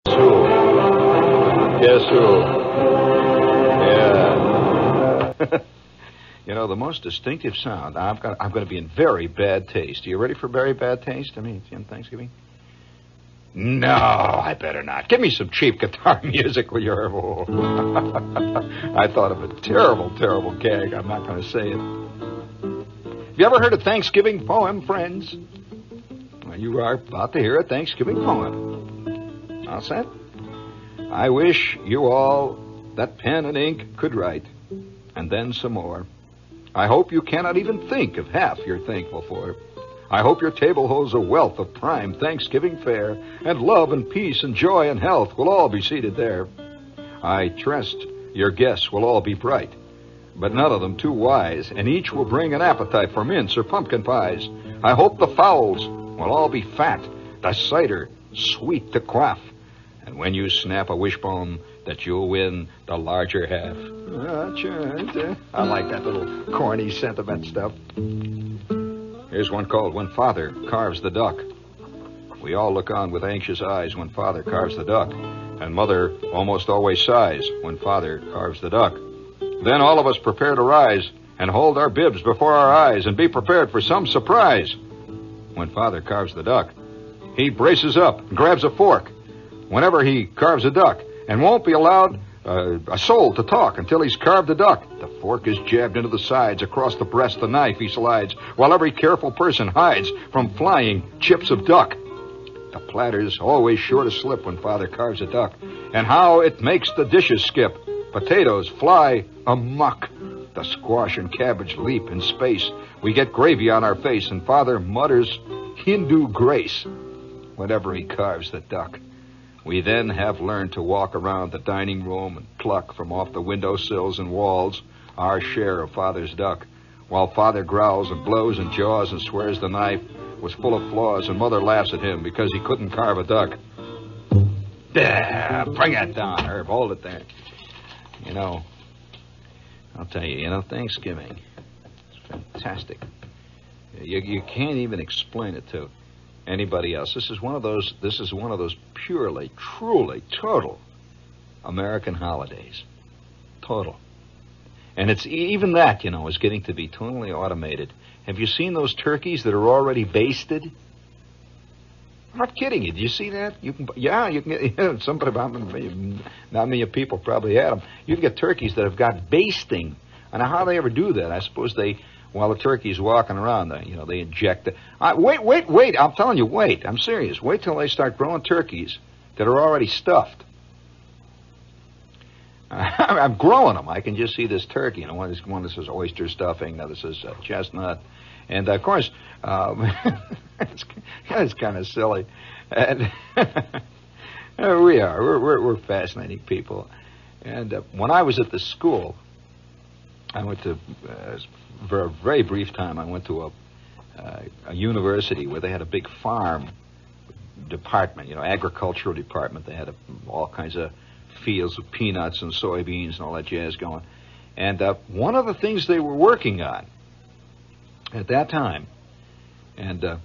Who? Guess who? Yeah. You know, the most distinctive sound. I'm going to be in very bad taste. Are you ready for very bad taste? I mean, in Thanksgiving? No, I better not. Give me some cheap guitar music, will you? I thought of a terrible, terrible gag. I'm not going to say it. Have you ever heard a Thanksgiving poem, friends? Well, you are about to hear a Thanksgiving poem. All set? I wish you all that pen and ink could write, and then some more. I hope you cannot even think of half you're thankful for. I hope your table holds a wealth of prime Thanksgiving fare, and love and peace and joy and health will all be seated there. I trust your guests will all be bright, but none of them too wise, and each will bring an appetite for mince or pumpkin pies. I hope the fowls will all be fat, the cider sweet to quaff, and when you snap a wishbone, that you'll win the larger half. I like that little corny sentiment stuff. Here's one called When Father Carves the Duck. We all look on with anxious eyes when Father carves the duck, and Mother almost always sighs when Father carves the duck. Then all of us prepare to rise and hold our bibs before our eyes and be prepared for some surprise. When Father carves the duck, he braces up and grabs a fork whenever he carves a duck, and won't be allowed a soul to talk until he's carved the duck. The fork is jabbed into the sides, across the breast the knife he slides, while every careful person hides from flying chips of duck. The platter's always sure to slip when Father carves a duck, and how it makes the dishes skip. Potatoes fly amok. The squash and cabbage leap in space. We get gravy on our face, and Father mutters Hindu grace whenever he carves the duck. We then have learned to walk around the dining room and pluck from off the windowsills and walls our share of Father's duck, while Father growls and blows and jaws and swears the knife was full of flaws, and Mother laughs at him because he couldn't carve a duck. There, bring it down, Herb. Hold it there. You know, I'll tell you, Thanksgiving is fantastic. You can't even explain it to anybody else. This is one of those purely, truly, total American holidays. Total. And it's even that, is getting to be totally automated. Have you seen those turkeys that are already basted? I'm not kidding you. Do you see that? You can get, somebody, not many people probably had them. You can get turkeys that have got basting. And how they ever do that? I suppose while the turkey's walking around, they inject it. Wait, I'm telling you, wait. I'm serious. Wait till they start growing turkeys that are already stuffed. I'm growing them. I can just see this turkey. One that says oyster stuffing, another says chestnut. And, of course, it's kind of silly. And we're fascinating people. And when I was at the school, I went to, for a very brief time, I went to a university where they had a big farm department, agricultural department. They had all kinds of fields of peanuts and soybeans and all that jazz going. And one of the things they were working on at that time, and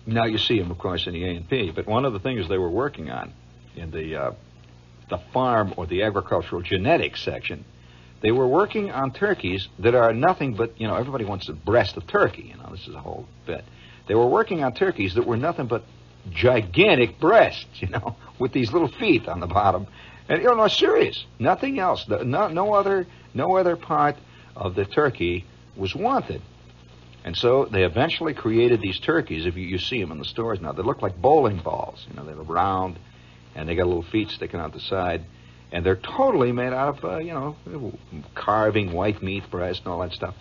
now you see them, of course, in the A&P, but one of the things they were working on in the farm or the agricultural genetics section, they were working on turkeys that are nothing but, everybody wants a breast of turkey. This is a whole bit. They were working on turkeys that were nothing but gigantic breasts, with these little feet on the bottom. And, no, serious. Nothing else. No other part of the turkey was wanted. And so they eventually created these turkeys. If you see them in the stores now, they look like bowling balls. They're round, and they got little feet sticking out the side. And they're totally made out of, carving white meat, breast, and all that stuff.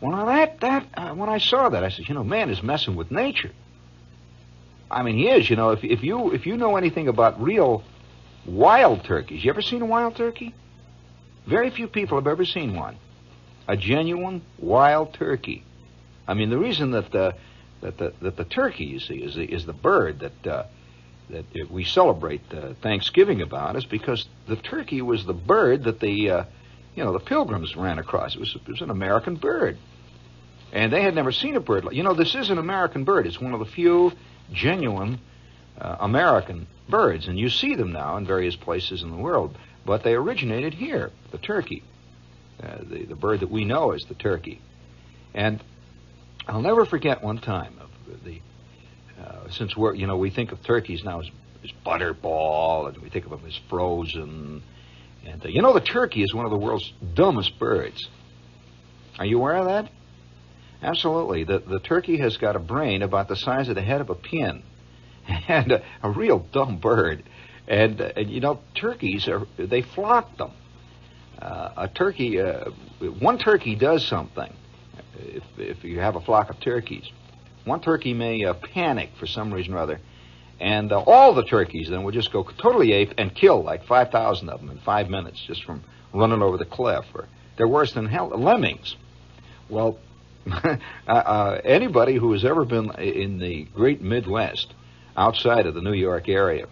When I saw that, I said, man is messing with nature. I mean, he is. If you know anything about real wild turkeys, you ever seen a wild turkey? Very few people have ever seen one. A genuine wild turkey. I mean, the reason that the turkey, you see, is the bird that we celebrate Thanksgiving about is because the turkey was the bird that the Pilgrims ran across. It was an American bird. And they had never seen a bird like... this is an American bird. It's one of the few genuine American birds, and you see them now in various places in the world, but they originated here, the turkey, the bird that we know as the turkey. And I'll never forget one time of since we think of turkeys now as butterball, and we think of them as frozen, and the turkey is one of the world's dumbest birds. Are you aware of that? Absolutely. The turkey has got a brain about the size of the head of a pin, and a real dumb bird. And turkeys they flock them. One turkey does something. If you have a flock of turkeys, one turkey may panic for some reason or other, and all the turkeys then will just go totally ape and kill like 5,000 of them in 5 minutes just from running over the cliff. Or they're worse than lemmings. Well, anybody who has ever been in the great Midwest, outside of the New York area,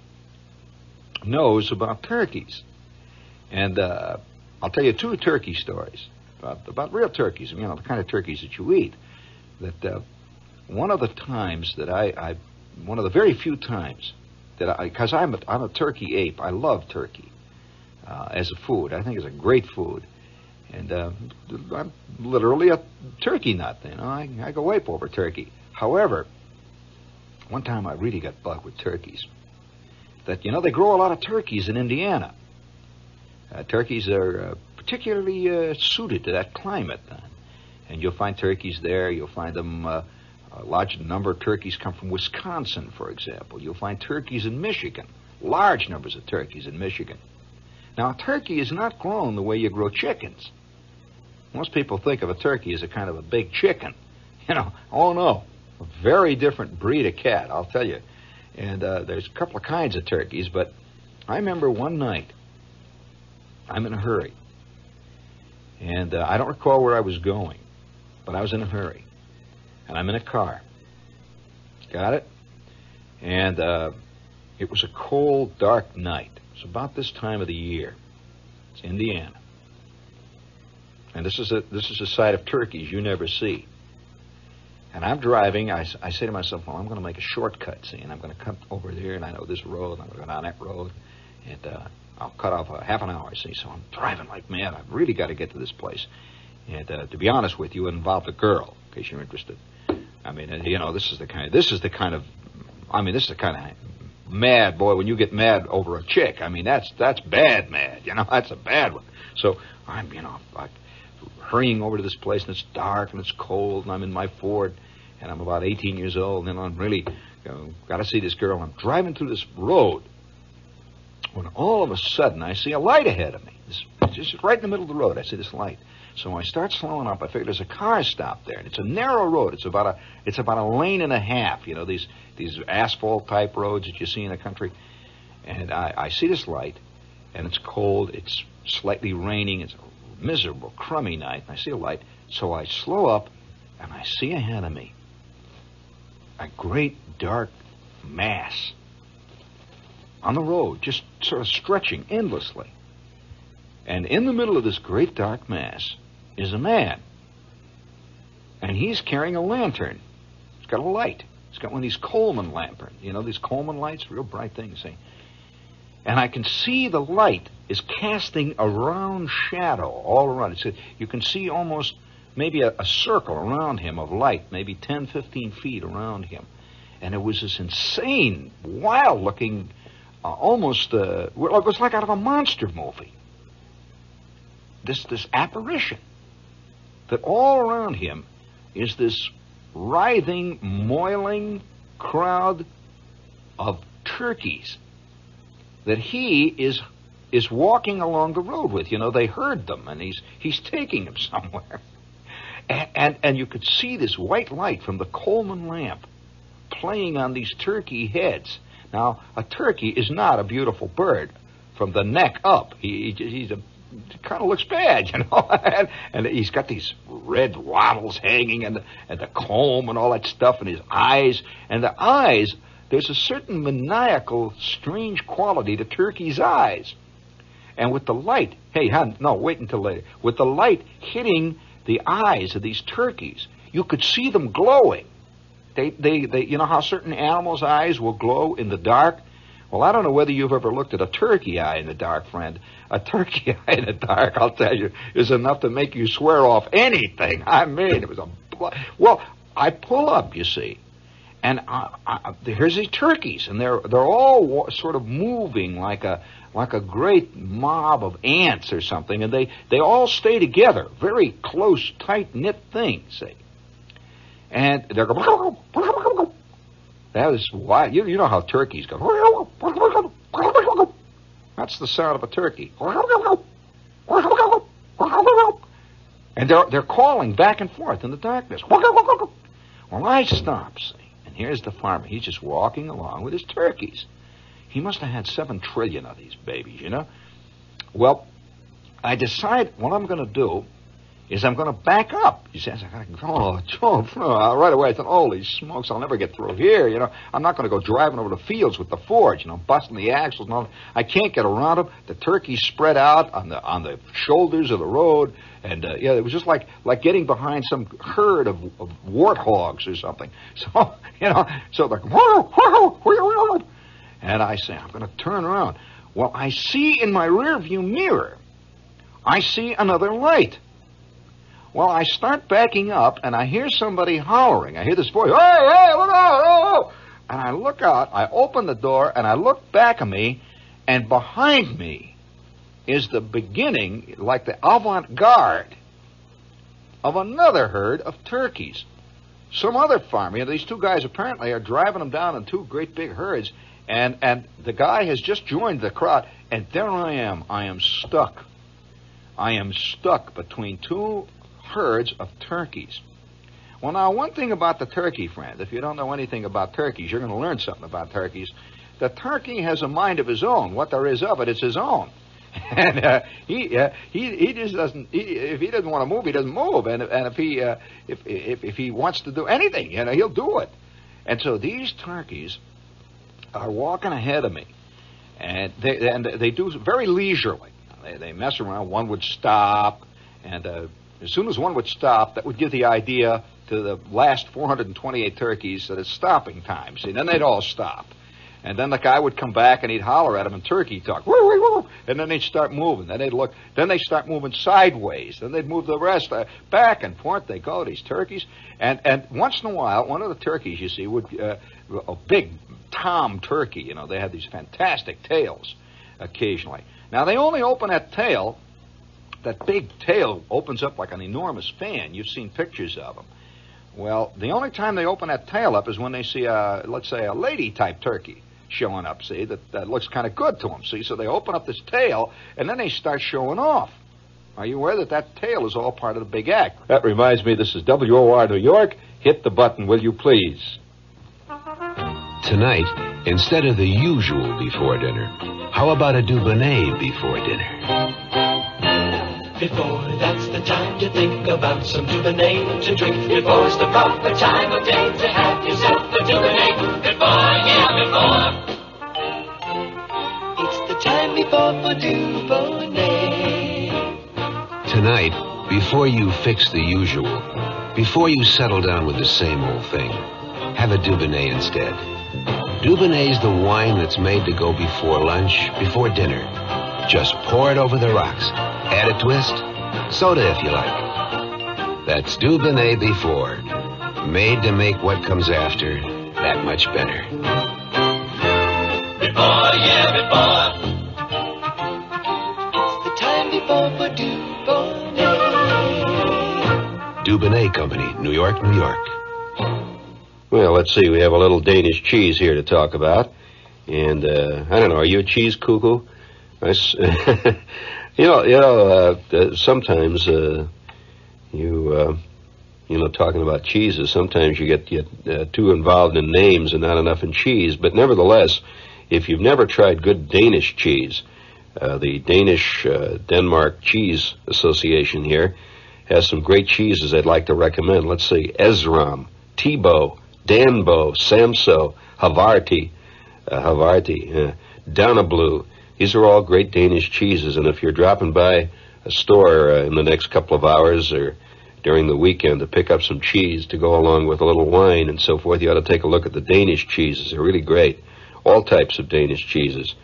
knows about turkeys. And I'll tell you 2 turkey stories about real turkeys, the kind of turkeys that you eat. That one of the times that one of the very few times that because I'm a turkey ape. I love turkey as a food. I think it's a great food. And I'm literally a turkey nut. I go ape over turkey. However, one time I really got bugged with turkeys. That they grow a lot of turkeys in Indiana. Turkeys are particularly suited to that climate, and you'll find turkeys there. You'll find them. A large number of turkeys come from Wisconsin, for example. You'll find turkeys in Michigan. Large numbers of turkeys in Michigan. Now, a turkey is not grown the way you grow chickens. Most people think of a turkey as a kind of a big chicken. Oh no, a very different breed of cat, I'll tell you. And there's a couple of kinds of turkeys, but I remember one night, I'm in a hurry. And I don't recall where I was going, but I was in a hurry. And I'm in a car. Got it? And it was a cold, dark night. It's about this time of the year. It's Indiana. And this is a sight of turkeys you never see. And I'm driving. I say to myself, well, I'm going to make a shortcut, see, and I'm going to come over there, and I know this road, and I'm going to go down that road, and I'll cut off a half an hour, see. So I'm driving like mad. I've really got to get to this place. And to be honest with you, it involved a girl, in case you're interested. I mean, this is the kind of mad, boy, when you get mad over a chick. I mean, that's bad mad, that's a bad one. So I'm, like hurrying over to this place, and it's dark, and it's cold, and I'm in my Ford, and I'm about 18 years old, and I'm really, got to see this girl. I'm driving through this road, when all of a sudden I see a light ahead of me. It's just right in the middle of the road. I see this light. So I start slowing up. I figure there's a car stopped there, and it's a narrow road. It's about a lane and a half. These asphalt type roads that you see in the country. And I see this light, and it's cold. It's slightly raining. It's a miserable, crummy night. And I see a light, so I slow up, and I see ahead of me a great dark mass on the road, just sort of stretching endlessly. And in the middle of this great dark mass is a man. And he's carrying a lantern. He's got a light. He's got one of these Coleman lanterns. These Coleman lights, real bright things, see? And I can see the light is casting a round shadow all around. You can see almost maybe a circle around him of light, maybe 10, 15 feet around him. And it was this insane, wild-looking, almost, it was like out of a monster movie. This apparition, that all around him is this writhing, moiling crowd of turkeys that he is walking along the road with. They heard them, and he's taking them somewhere. And you could see this white light from the Coleman lamp playing on these turkey heads. Now, a turkey is not a beautiful bird from the neck up. He kind of looks bad, and he's got these red wattles hanging, and the comb and all that stuff, and his eyes. And the eyes, there's a certain maniacal, strange quality to turkey's eyes. And with the light, wait until later. With the light hitting the eyes of these turkeys, you could see them glowing. you know how certain animals' eyes will glow in the dark? Well, I don't know whether you've ever looked at a turkey eye in the dark, friend. A turkey eye in the dark, I'll tell you, is enough to make you swear off anything. I mean, it was well, I pull up, you see, and here's these turkeys, and they're all sort of moving like a great mob of ants or something, and they all stay together, very close, tight-knit thing, see. And they're going, that is why, you know how turkeys go. That's the sound of a turkey. And they're calling back and forth in the darkness. Well, I stop, see, and here's the farmer. He's just walking along with his turkeys. He must have had 7 trillion of these babies, you know. Well, I decide what I'm going to do is I'm going to back up. He says, right away I thought, holy smokes, I'll never get through here, you know. I'm not going to go driving over the fields with the forge, you know, busting the axles and all. I can't get around them. The turkeys spread out on the shoulders of the road, and yeah, it was just like getting behind some herd of warthogs or something. So, you know, so like, and I say, I'm going to turn around. Well, I see in my rearview mirror, I see another light. Well, I start backing up, and I hear somebody hollering. I hear this voice, hey, look out, oh! And I look out, I open the door, and I look back at me, and behind me is the beginning, like the avant-garde, of another herd of turkeys. Some other farmer, you know, these 2 guys apparently are driving them down in 2 great big herds, and the guy has just joined the crowd, and there I am stuck. I am stuck between 2 herds of turkeys. Well, now, one thing about the turkey, friend, if you don't know anything about turkeys, you're going to learn something about turkeys. The turkey has a mind of his own. What there is of it, it's his own. And he just doesn't. If he doesn't want to move, he doesn't move. And if he wants to do anything, you know, he'll do it. And so these turkeys are walking ahead of me, and they do very leisurely. They mess around. One would stop, and as soon as one would stop, that would give the idea to the last 428 turkeys that it's stopping time. See, then they'd all stop. And then the guy would come back and he'd holler at them in turkey talk. Woo, woo, woo. And then they'd start moving. Then they'd look. Then they start moving sideways. Then they'd move the rest back and forth. They go, these turkeys. And once in a while, one of the turkeys, you see, would a big tom turkey. You know, they had these fantastic tails occasionally. Now, they only open that tail. That big tail opens up like an enormous fan. You've seen pictures of them. Well, the only time they open that tail up is when they see, let's say, a lady-type turkey showing up, see, that looks kind of good to them, see? So they open up this tail, and then they start showing off. Are you aware that tail is all part of the big act? That reminds me, this is WOR New York. Hit the button, will you please? Tonight, instead of the usual before dinner, how about a Dubonnet before dinner? Before, that's the time to think about some Dubonnet to drink. Before's the proper time of day to have yourself a Dubonnet. Before, yeah, before. It's the time before for Dubonnet. Tonight, before you fix the usual, before you settle down with the same old thing, have a Dubonnet instead. Dubonnet's the wine that's made to go before lunch, before dinner. Just pour it over the rocks. Add a twist. Soda if you like. That's Dubonnet before. Made to make what comes after that much better. Before, yeah, before. It's the time before for Dubonnet. Dubonnet Company, New York, New York. Well, let's see. We have a little Danish cheese here to talk about. And, I don't know, are you a cheese cuckoo? Sometimes talking about cheeses, sometimes you get too involved in names and not enough in cheese. But nevertheless, if you've never tried good Danish cheese, the Danish Denmark Cheese Association here has some great cheeses I'd like to recommend. Let's see, Esrom, Thibaut, Danbo, Samso, Havarti, Danablu. These are all great Danish cheeses, and if you're dropping by a store in the next couple of hours or during the weekend to pick up some cheese to go along with a little wine and so forth, you ought to take a look at the Danish cheeses. They're really great. All types of Danish cheeses.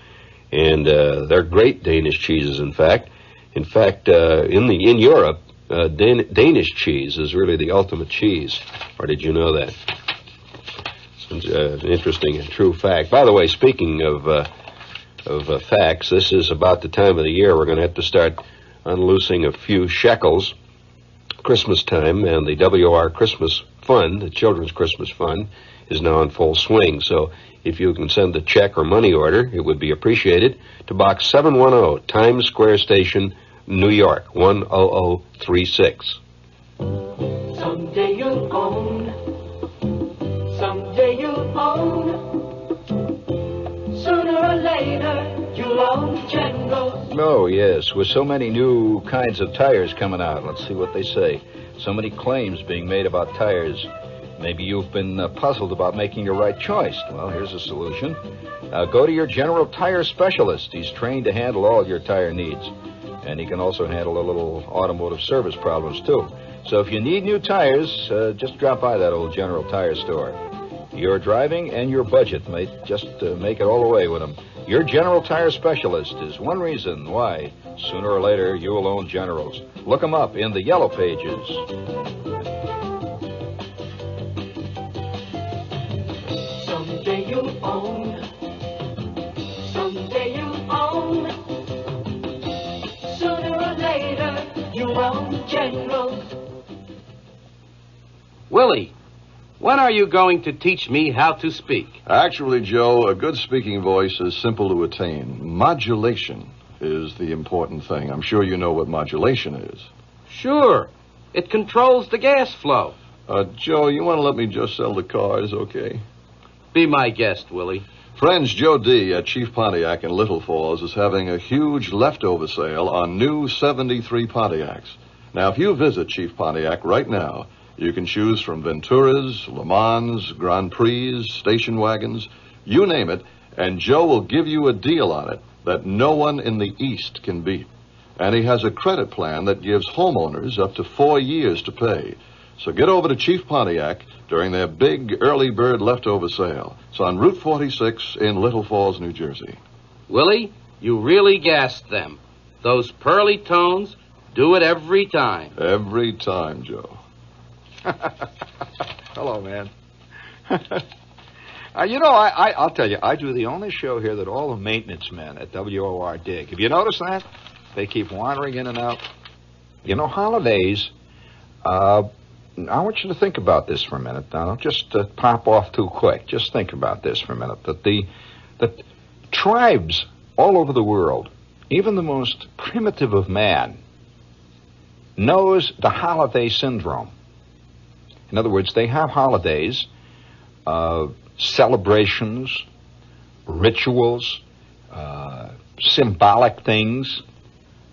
And they're great Danish cheeses, in fact. In fact, in Europe, Danish cheese is really the ultimate cheese. Or did you know that? It's an interesting and true fact. By the way, speaking of facts, this is about the time of the year we're going to have to start unloosing a few shekels. Christmas time, and the WR Christmas Fund, the Children's Christmas Fund, is now in full swing. So if you can send a check or money order, it would be appreciated to Box 710, Times Square Station, New York, 10036. Someday you'll own. Someday you'll own. Sooner or later, you'll own General. Oh, yes, with so many new kinds of tires coming out. Let's see what they say. So many claims being made about tires. Maybe you've been puzzled about making your right choice. Well, here's a solution. Go to your General Tire specialist. He's trained to handle all your tire needs. And he can also handle a little automotive service problems, too. So if you need new tires, just drop by that old General Tire store. Your driving and your budget may just make it all the way with them. Your General Tire specialist is one reason why, sooner or later, you will own Generals. Look them up in the Yellow Pages. Someday you'll own. Someday you'll own. Sooner or later, you'll own General. Willie, when are you going to teach me how to speak? Actually, Joe, a good speaking voice is simple to attain. Modulation is the important thing. I'm sure you know what modulation is. Sure. It controls the gas flow. Joe, you want to let me just sell the cars, okay? Be my guest, Willie. Friends, Joe D. at Chief Pontiac in Little Falls is having a huge leftover sale on new 73 Pontiacs. Now, if you visit Chief Pontiac right now, you can choose from Venturas, Le Mans, Grand Prix, station wagons, you name it, and Joe will give you a deal on it that no one in the East can beat. And he has a credit plan that gives homeowners up to 4 years to pay. So get over to Chief Pontiac during their big early bird leftover sale. It's on Route 46 in Little Falls, New Jersey. Willie, you really gassed them. Those pearly tones do it every time. Every time, Joe. Hello, man. I'll tell you, I do the only show here that all the maintenance men at WOR dig. Have you noticed that? They keep wandering in and out. You know, holidays, I want you to think about this for a minute. Now, don't just pop off too quick. Just think about this for a minute. That tribes all over the world, even the most primitive of man, knows the holiday syndrome. In other words, they have holidays, celebrations, rituals, symbolic things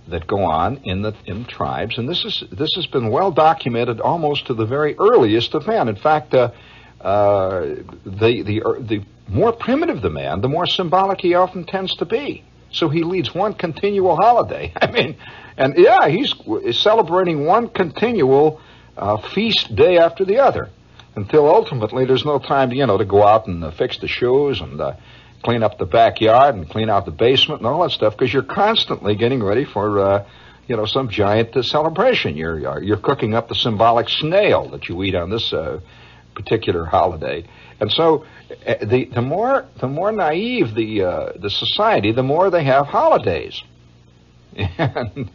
that go on in tribes, and this has been well documented almost to the very earliest of man. In fact, the more primitive the man, the more symbolic he often tends to be. So he leads one continual holiday. I mean, and yeah, he's celebrating one continual feast day after the other, until ultimately there's no time to go out and fix the shoes and clean up the backyard and clean out the basement and all that stuff, because you're constantly getting ready for some giant celebration. You're cooking up the symbolic snail that you eat on this particular holiday. And so the more naive the society, the more they have holidays. And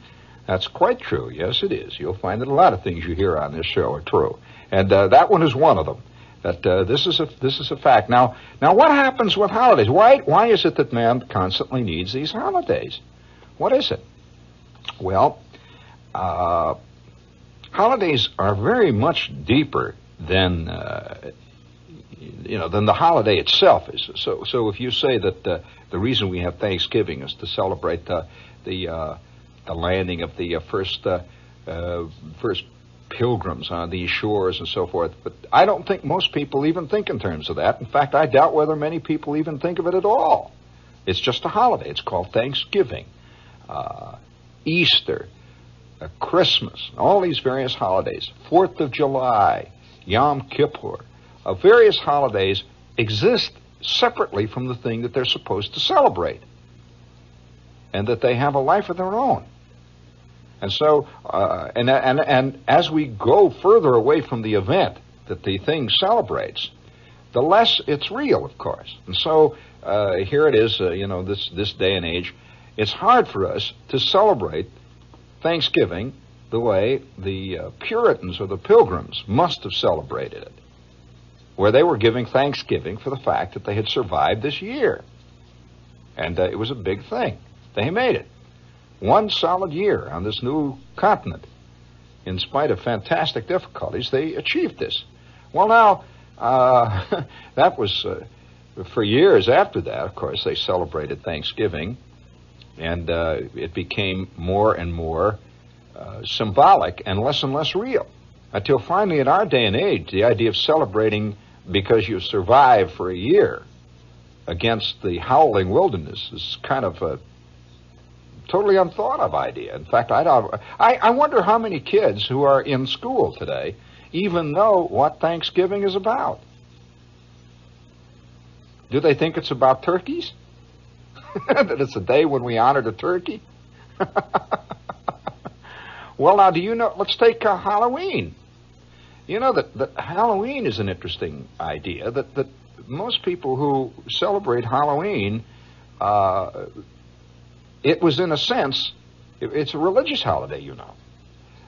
that's quite true. Yes, it is. You'll find that a lot of things you hear on this show are true, and that one is one of them. That this is a fact. Now, what happens with holidays? Why is it that man constantly needs these holidays? What is it? Well, holidays are very much deeper than the holiday itself is. So if you say that the reason we have Thanksgiving is to celebrate the landing of the first pilgrims on these shores and so forth, but I don't think most people even think in terms of that. In fact, I doubt whether many people even think of it at all. It's just a holiday. It's called Thanksgiving, Easter, Christmas, all these various holidays, 4th of July, Yom Kippur, various holidays exist separately from the thing that they're supposed to celebrate, and that they have a life of their own. And so, and as we go further away from the event that the thing celebrates, the less it's real, of course. And so here it is, this day and age, it's hard for us to celebrate Thanksgiving the way the Puritans or the Pilgrims must have celebrated it, where they were giving thanksgiving for the fact that they had survived this year. And it was a big thing. They made it. 1 solid year on this new continent. In spite of fantastic difficulties, they achieved this. Well, now, that was, for years after that, of course, they celebrated Thanksgiving, and it became more and more symbolic and less real. Until finally, in our day and age, the idea of celebrating because you survived for a year against the howling wilderness is kind of a totally unthought of idea. In fact, I wonder how many kids who are in school today even know what Thanksgiving is about. Do they think it's about turkeys? That it's a day when we honor the turkey? Well, now, do you know, let's take Halloween. You know that Halloween is an interesting idea, that most people who celebrate Halloween, it was in a sense, it's a religious holiday, you know.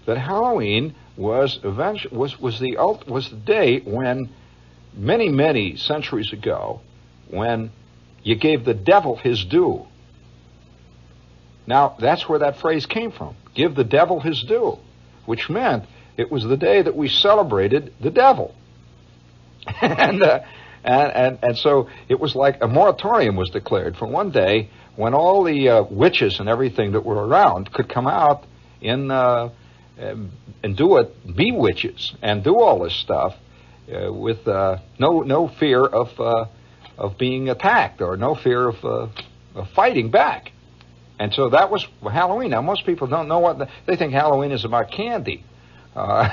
That Halloween was the day when, many centuries ago, when you gave the devil his due. Now, that's where that phrase came from. Give the devil his due, which meant it was the day that we celebrated the devil. and so it was like a moratorium was declared for one day when all the witches and everything that were around could come out and do it, be witches, and do all this stuff with no fear of being attacked or no fear of fighting back. And so that was Halloween. Now, most people don't know they think Halloween is about candy, or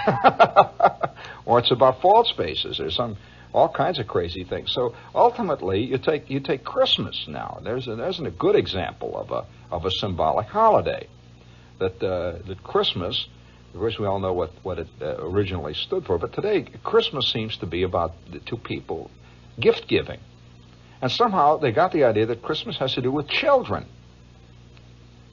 it's about false faces, or all kinds of crazy things. So ultimately, you take Christmas now. There's a good example of a symbolic holiday. That Christmas, of course, we all know what it originally stood for. But today, Christmas seems to be about to people gift giving, and somehow they got the idea that Christmas has to do with children.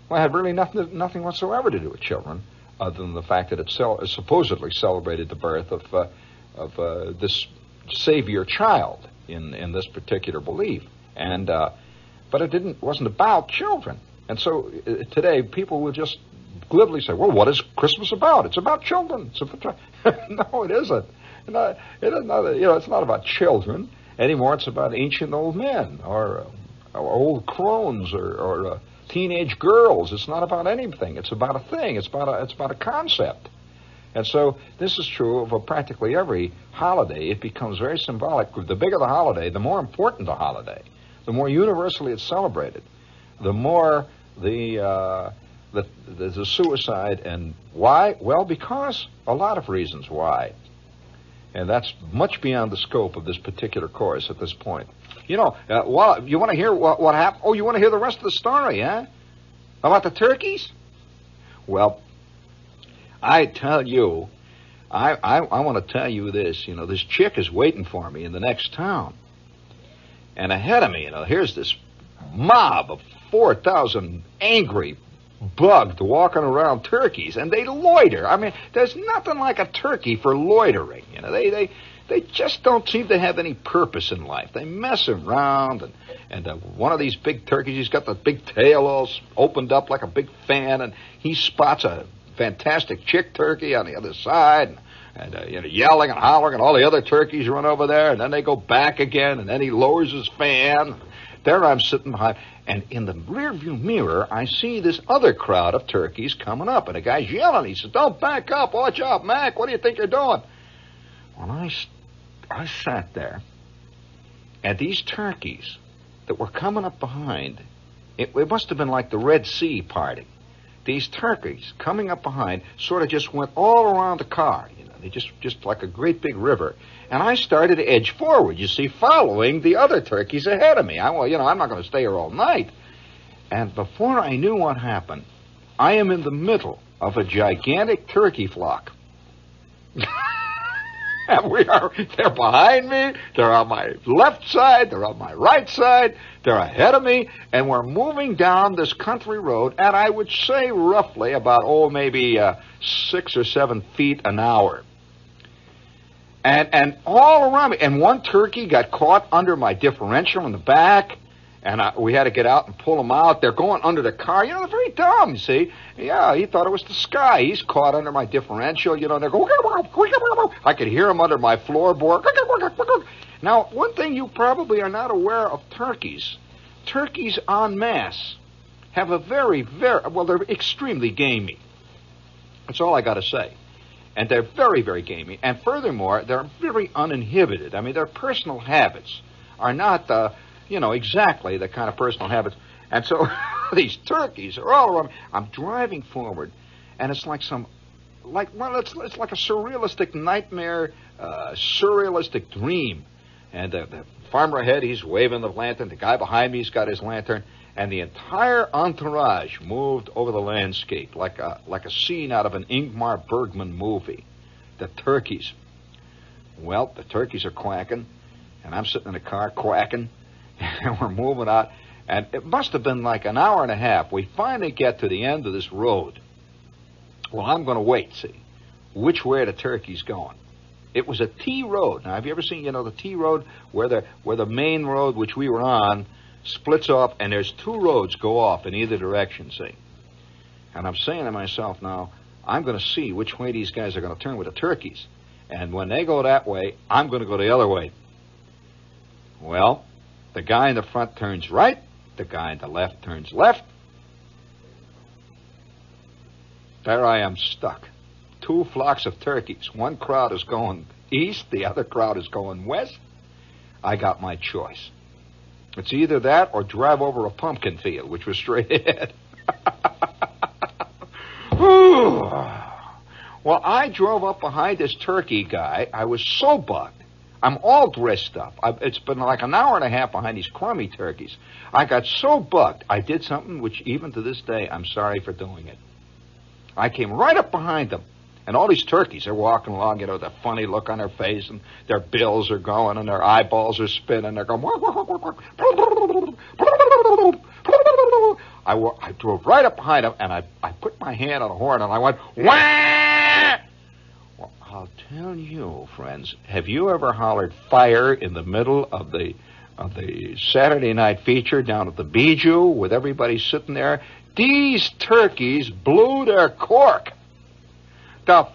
Well, it had really nothing whatsoever to do with children, other than the fact that it supposedly celebrated the birth of this Savior child in this particular belief, but it wasn't about children. And so today people will just glibly say, "Well, what is Christmas about? It's about children." No, it isn't. It's not about children anymore. It's about ancient old men or old crones or teenage girls. It's not about anything. It's about a thing. It's about a concept. And so this is true of practically every holiday. It becomes very symbolic. The bigger the holiday, the more important the holiday, the more universally it's celebrated, the more the suicide. And why? Well, because a lot of reasons why. And that's much beyond the scope of this particular course at this point. You know, you want to hear what happened? Oh, you want to hear the rest of the story, huh? About the turkeys? Well, I tell you, I want to tell you this. You know, this chick is waiting for me in the next town. And ahead of me, here's this mob of 4,000 angry, bugged, walking around turkeys, and they loiter. I mean, there's nothing like a turkey for loitering. They just don't seem to have any purpose in life. They mess around, and one of these big turkeys, he's got the big tail all opened up like a big fan, and he spots a fantastic chick turkey on the other side, and yelling and hollering, and all the other turkeys run over there, and then they go back again, and then he lowers his fan. There I'm sitting behind, and in the rearview mirror, I see this other crowd of turkeys coming up, and the guy's yelling. He says, "Don't back up. Watch out, Mac. What do you think you're doing?" Well, I sat there, and these turkeys that were coming up behind, it must have been like the Red Sea parting. these turkeys coming up behind sort of just went all around the car. You know, they just like a great big river. And I started to edge forward, you see, following the other turkeys ahead of me. I'm not going to stay here all night. And before I knew what happened, I am in the middle of a gigantic turkey flock. And they're behind me, they're on my left side, they're on my right side, they're ahead of me, and we're moving down this country road at, I would say, roughly about, maybe 6 or 7 feet an hour. And all around me, and one turkey got caught under my differential in the back, and we had to get out and pull him out. They're going under the car. You know, they're very dumb, you see. Yeah, he thought it was the sky. He's caught under my differential. You know, they're going... I could hear him under my floorboard. Now, one thing you probably are not aware of turkeys. Turkeys en masse have a they're extremely gamey. That's all I got to say. And they're very, very gamey. And furthermore, they're very uninhibited. I mean, their personal habits are not... exactly the kind of personal habits. And so these turkeys are all around me. I'm driving forward, and it's like it's like a surrealistic nightmare, surrealistic dream. And the farmer ahead, he's waving the lantern. The guy behind me, he's got his lantern. And the entire entourage moved over the landscape like a scene out of an Ingmar Bergman movie. The turkeys. Well, the turkeys are quacking, and I'm sitting in the car quacking. And we're moving out, and it must have been like an hour and a half. We finally get to the end of this road. Well, I'm going to wait, see, which way the turkey's going. It was a T road. Now, have you ever seen, the T road where the main road, which we were on, splits off, and there's 2 roads go off in either direction, see? And I'm saying to myself now, I'm going to see which way these guys are going to turn with the turkeys. And when they go that way, I'm going to go the other way. Well... the guy in the front turns right. The guy in the left turns left. There I am stuck. 2 flocks of turkeys. One crowd is going east. The other crowd is going west. I got my choice. It's either that or drive over a pumpkin field, which was straight ahead. Well, I drove up behind this turkey guy. I was so bugged. I'm all dressed up. It's been like an hour and a half behind these crummy turkeys. I got so bugged, I did something which even to this day, I'm sorry for doing it. I came right up behind them. And all these turkeys, they're walking along, the funny look on their face, and their bills are going, and their eyeballs are spinning. They're going... I drove right up behind them, and I put my hand on the horn, and I went, wah! Well, I'll tell you, friends, have you ever hollered fire in the middle of the Saturday night feature down at the Bijou with everybody sitting there? These turkeys blew their cork. The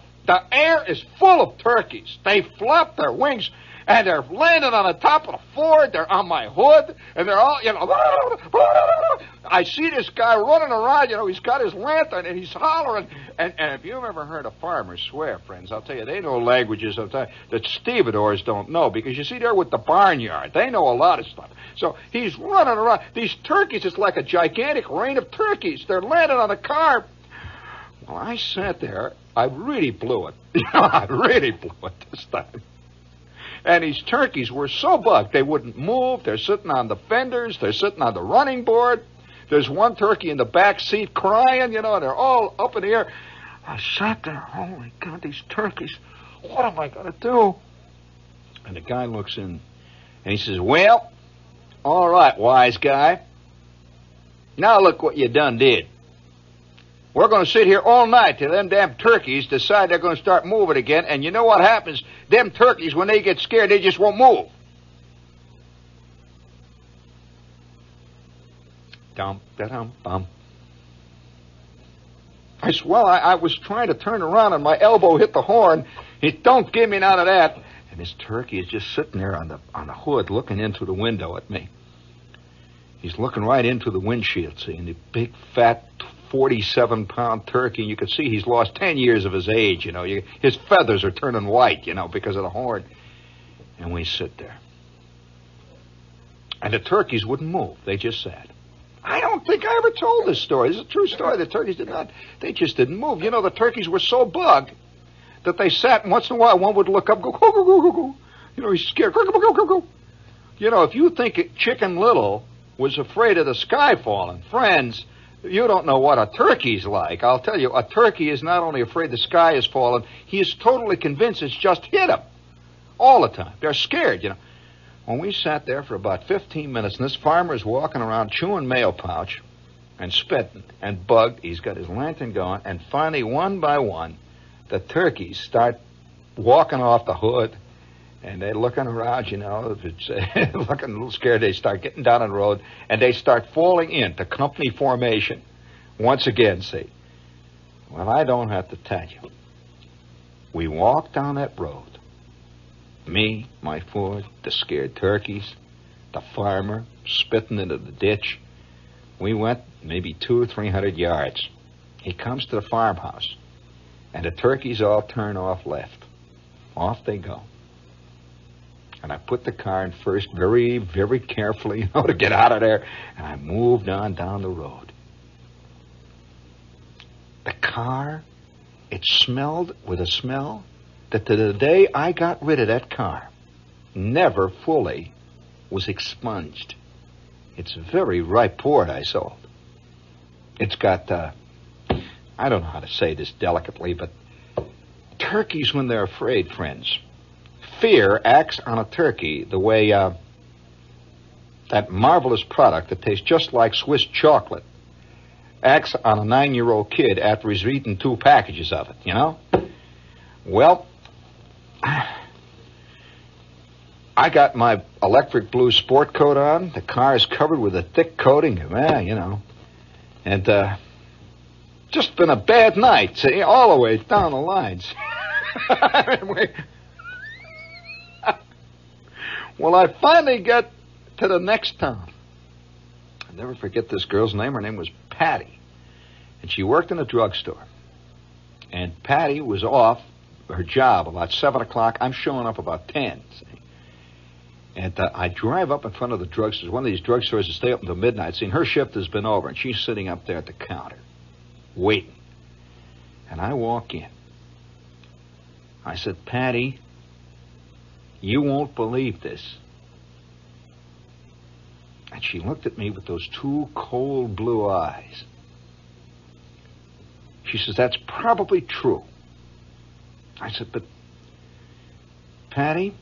air is full of turkeys. They flap their wings, and they're landing on the top of the Ford. They're on my hood, and they're all, I see this guy running around, he's got his lantern, and he's hollering. And if you've ever heard a farmer swear, friends, I'll tell you, they know languages that stevedores don't know, because you see, they're with the barnyard. They know a lot of stuff. So he's running around. These turkeys, it's like a gigantic rain of turkeys. They're landing on the car. Well, I sat there. I really blew it. I really blew it this time. And these turkeys were so bugged, they wouldn't move. They're sitting on the fenders. They're sitting on the running board. There's one turkey in the back seat crying, and they're all up in the air. I sat there. Oh, my God, these turkeys. What am I going to do? And the guy looks in, and he says, well, all right, wise guy. Now look what you done did. We're going to sit here all night till them damn turkeys decide they're going to start moving again. And you know what happens? Them turkeys, when they get scared, they just won't move. Dum-da-dum-bum. I said, well, I was trying to turn around and my elbow hit the horn. He don't give me none of that. And this turkey is just sitting there on the hood looking into the window at me. He's looking right into the windshield, see, and the big, fat, 47-pound turkey, and you can see he's lost 10 years of his age, His feathers are turning white, because of the horn. And we sit there. And the turkeys wouldn't move. They just sat. I don't think I ever told this story. This is a true story. The turkeys they just didn't move. You know, the turkeys were so bugged that they sat, and once in a while one would look up, go, go, go, go, go, go. You know, he's scared. Go, go, go, go, go. You know, if you think Chicken Little was afraid of the sky falling, friends, you don't know what a turkey's like. I'll tell you, a turkey is not only afraid the sky is falling, he is totally convinced it's just hit him all the time. They're scared, you know. When we sat there for about 15 minutes, and this farmer's walking around chewing mayo pouch and spitting and bugged, he's got his lantern going, and finally, one by one, the turkeys start walking off the hood, and they're looking around, you know, if it's looking a little scared. They start getting down on the road, and they start falling into company formation once again, see. Well, I don't have to tell you. We walked down that road. Me, my Ford, the scared turkeys, the farmer spitting into the ditch. We went maybe 200 or 300 yards. He comes to the farmhouse, and the turkeys all turn off left. Off they go. And I put the car in first very, very carefully, you know, to get out of there, and I moved on down the road. The car, it smelled with a smell that to the day I got rid of that car, never fully was expunged. It's a very ripe port I sold. It's got, I don't know how to say this delicately, but turkeys, when they're afraid, friends, fear acts on a turkey the way that marvelous product that tastes just like Swiss chocolate acts on a 9-year-old kid after he's eaten 2 packages of it, you know? Well, I got my electric blue sport coat on. The car is covered with a thick coating, you know. And just been a bad night, see, all the way down the lines. Well, I finally got to the next town. I'll never forget this girl's name. Her name was Patty. And she worked in a drugstore. And Patty was off her job about 7 o'clock. I'm showing up about 10. See? And I drive up in front of the drugstore. One of these drugstores that stay open until midnight. See, and her shift has been over, and she's sitting up there at the counter, waiting. And I walk in. I said, Patty, you won't believe this. And she looked at me with those 2 cold blue eyes. She says, that's probably true. I said, but, Patty,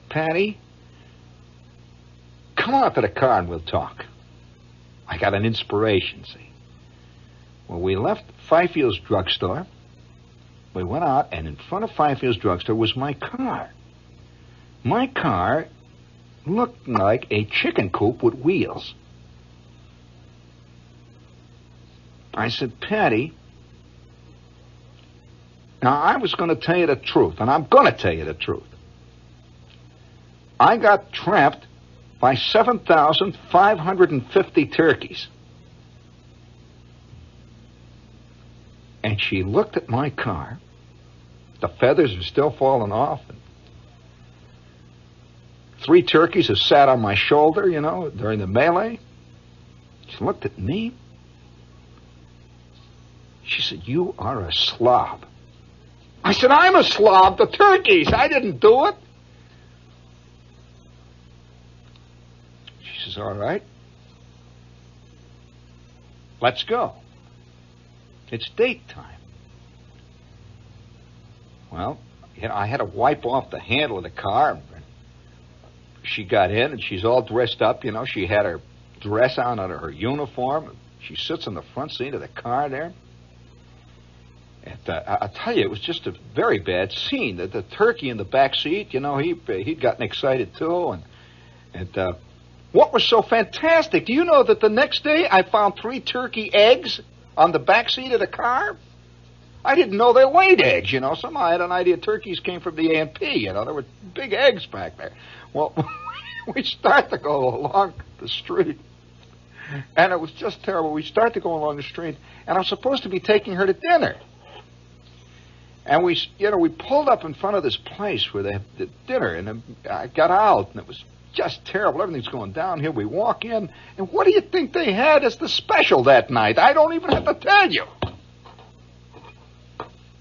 Patty, come out to the car and we'll talk. I got an inspiration, see. Well, we left Fifield's drugstore. We went out, and in front of Fifield's drugstore was my car. My car looked like a chicken coop with wheels. I said, Patty, now I was going to tell you the truth, and I'm going to tell you the truth. I got trapped by 7,550 turkeys. And she looked at my car. The feathers are still falling off. 3 turkeys have sat on my shoulder, you know, during the melee. She looked at me. She said, you are a slob. I said, I'm a slob. The turkeys. I didn't do it. She says, all right. Let's go. It's date time. Well, you know, I had to wipe off the handle of the car. She got in, and she's all dressed up. You know, she had her dress on under her uniform. She sits in the front seat of the car there. And I'll tell you, it was just a very bad scene. The turkey in the back seat, you know, he'd gotten excited too. And what was so fantastic? Do you know that the next day I found 3 turkey eggs on the back seat of the car? I didn't know they laid eggs, you know. Somehow I had an idea turkeys came from the A&P, you know. There were big eggs back there. Well, we start to go along the street, and it was just terrible. We start to go along the street, and I'm supposed to be taking her to dinner. And we pulled up in front of this place where they had the dinner, and I got out, and it was just terrible. Everything's going downhill. We walk in, and what do you think they had as the special that night? I don't even have to tell you.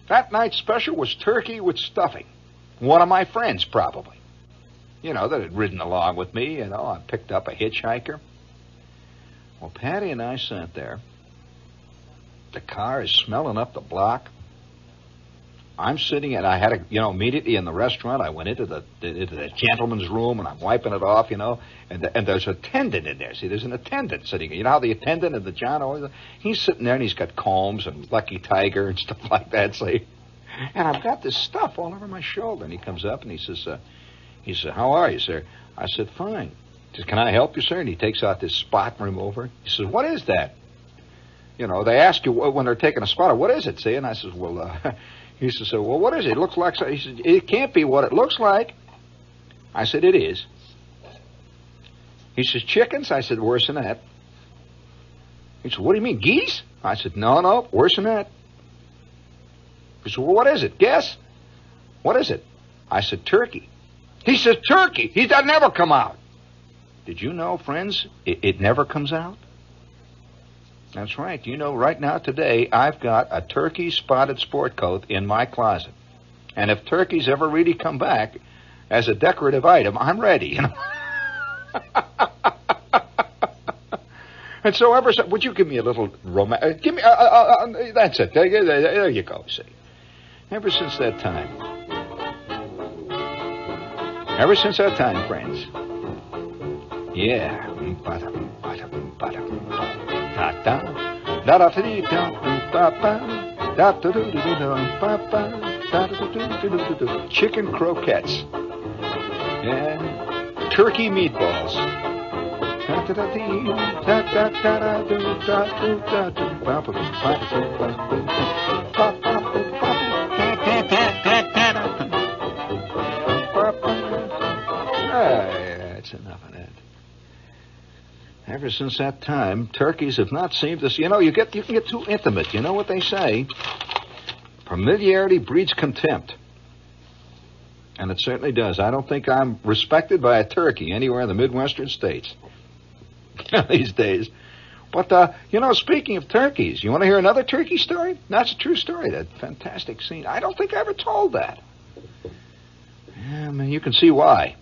That night's special was turkey with stuffing. One of my friends, probably. That had ridden along with me. I picked up a hitchhiker. Well, Patty and I sat there. The car is smelling up the block. I'm sitting, and I had immediately in the restaurant, I went into the gentleman's room, and I'm wiping it off, and there's an attendant in there. See, there's an attendant sitting. You know how the attendant in the John always, he's sitting there, and he's got combs and Lucky Tiger and stuff like that, see. And I've got this stuff all over my shoulder, and he comes up, and he says, how are you, sir? I said, fine. He says, can I help you, sir? And he takes out this spot remover. He says, what is that? They ask you when they're taking a spotter, what is it, see? And I says, well, he says, well, what is it? It looks like, he says, it can't be what it looks like. I said, it is. He says, chickens? I said, worse than that. He said, what do you mean, geese? I said, no, worse than that. He said, well, what is it? Guess. What is it? I said, turkey. He says, turkey? He doesn't ever come out. Did you know, friends, it never comes out? That's right. Right now, today, I've got a turkey spotted sport coat in my closet. And if turkeys ever really come back as a decorative item, I'm ready. And so ever since, would you give me a little romance? Give me, that's it. There you go, see. Ever since that time, friends. Yeah. Chicken croquettes. Yeah. Turkey meatballs. That's enough of that. Ever since that time, turkeys have not seemed to... you can get too intimate. You know what they say? Familiarity breeds contempt. And it certainly does. I don't think I'm respected by a turkey anywhere in the Midwestern states these days. But, speaking of turkeys, you want to hear another turkey story? That's a true story, that fantastic scene. I don't think I ever told that. Yeah, I mean, you can see why.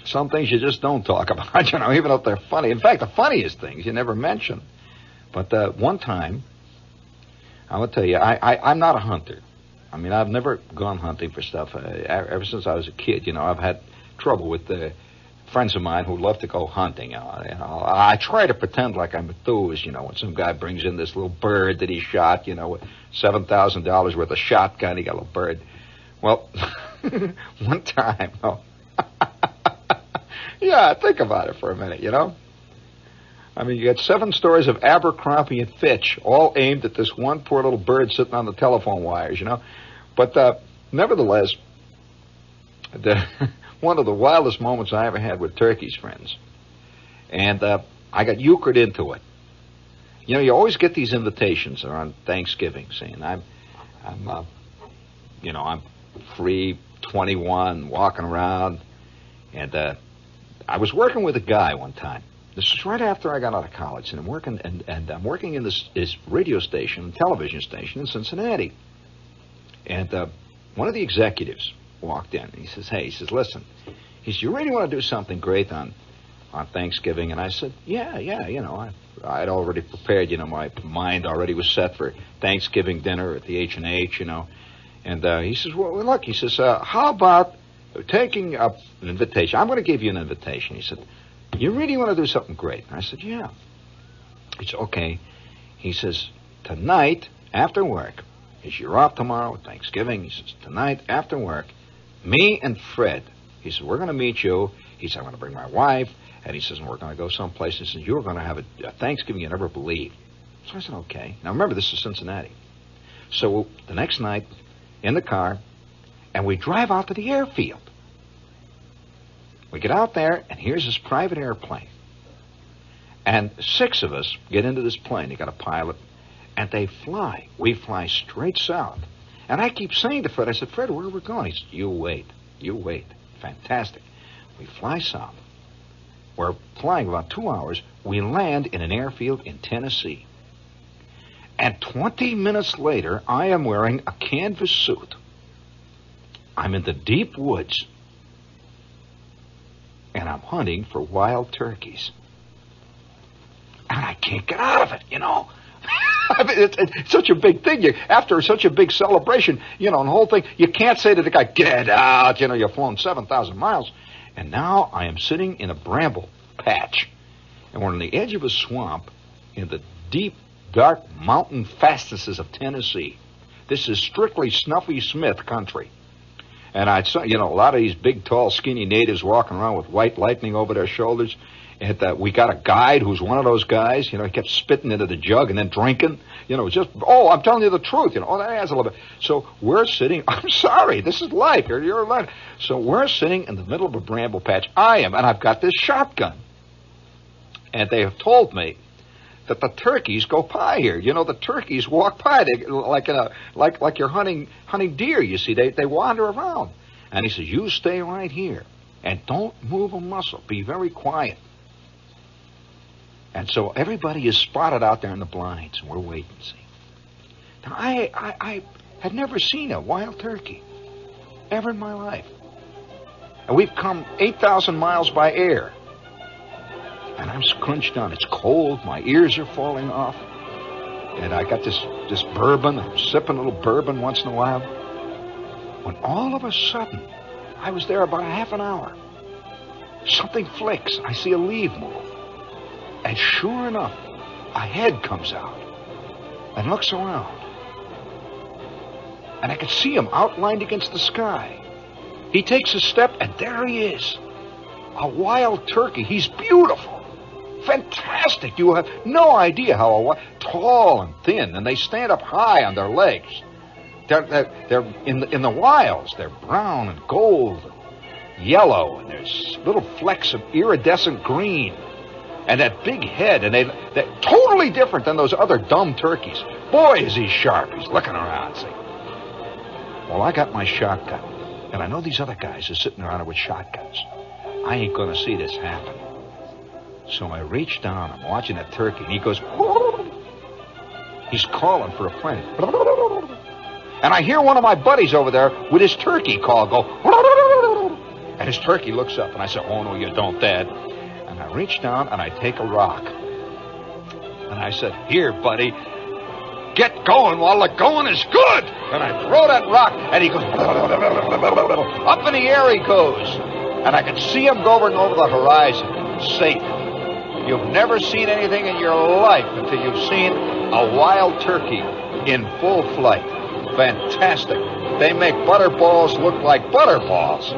Some things you just don't talk about, even if they're funny. In fact, the funniest things you never mention. But one time, I will tell you, I'm not a hunter. I mean, I've never gone hunting for stuff. Ever since I was a kid, I've had trouble with friends of mine who love to go hunting. I try to pretend like I'm enthused, when some guy brings in this little bird that he shot, with $7,000 worth of shotgun, he got a little bird. Well, one time, yeah, think about it for a minute, I mean, you got 7 stories of Abercrombie and Fitch, all aimed at this one poor little bird sitting on the telephone wires, But nevertheless, one of the wildest moments I ever had with turkeys, friends. And I got euchred into it. You always get these invitations around Thanksgiving, saying I'm free, 21, walking around, and I was working with a guy one time. This was right after I got out of college, and I'm working in this radio station, television station in Cincinnati. And one of the executives walked in, and he says, listen, you really want to do something great on Thanksgiving? And I said, yeah, I'd already prepared, my mind already was set for Thanksgiving dinner at the H&H, And he says, well, look, how about taking up an invitation? I'm going to give you an invitation. He said, you really want to do something great? And I said, yeah. He said, okay. He says, tonight, after work, you're off tomorrow, Thanksgiving. He says, tonight, after work, me and Fred, he said, we're going to meet you. He said, I'm going to bring my wife. And he says, and we're going to go someplace. He says, you're going to have a Thanksgiving you never believe. So I said, okay. Now, remember, this is Cincinnati. So the next night, in the car, and we drive out to the airfield. We get out there, and here's this private airplane. And 6 of us get into this plane. You got a pilot, and they fly. We fly straight south. And I keep saying to Fred, I said, Fred, where are we going? He said, you wait. Fantastic. We fly south. We're flying about 2 hours. We land in an airfield in Tennessee. And 20 minutes later, I am wearing a canvas suit. I'm in the deep woods. And I'm hunting for wild turkeys. And I can't get out of it, you know. I mean, it's such a big thing. After such a big celebration, you know, and the whole thing, you can't say to the guy, get out, you know, you've flown 7,000 miles. And now I am sitting in a bramble patch. And we're on the edge of a swamp in the deep, dark mountain fastnesses of Tennessee. This is strictly Snuffy Smith country. And I saw, you know, a lot of these big, tall, skinny natives walking around with white lightning over their shoulders. And we got a guide who's one of those guys, you know, he kept spitting into the jug and then drinking. You know, just, I'm telling you the truth, you know. Oh, that adds a little bit. So we're sitting, I'm sorry, this is life. You're alive. So we're sitting in the middle of a bramble patch. I am, and I've got this shotgun. And they have told me that the turkeys go by here. You know, the turkeys walk by, like you're hunting deer, you see. They wander around. And he says, you stay right here and don't move a muscle. Be very quiet. And so everybody is spotted out there in the blinds, and we're waiting, see. Now, I had never seen a wild turkey ever in my life. And we've come 8,000 miles by air. And I'm scrunched down. It's cold. My ears are falling off. And I got this bourbon. I'm sipping a little bourbon once in a while. When all of a sudden, I was there about a half an hour. Something flicks. I see a leaf move. And sure enough, a head comes out and looks around. And I can see him outlined against the sky. He takes a step, and there he is. A wild turkey. He's beautiful. Fantastic. You have no idea how tall and thin, and they stand up high on their legs. They're in the wilds. They're brown and gold and yellow, and there's little flecks of iridescent green. And that big head, and they're totally different than those other dumb turkeys. Boy, is he sharp. He's looking around, see. Well, I got my shotgun, and I know these other guys are sitting around with shotguns. I ain't going to see this happen. So I reach down, I'm watching that turkey, and he goes, he's calling for a friend. And I hear one of my buddies over there with his turkey call go, and his turkey looks up, and I say, oh, no, you don't, Dad. And I reach down, and I take a rock. And I said, here, buddy, get going while the going is good. And I throw that rock, and he goes, up in the air he goes. And I can see him going over the horizon, safe. You've never seen anything in your life until you've seen a wild turkey in full flight. Fantastic. They make butterballs look like butterballs.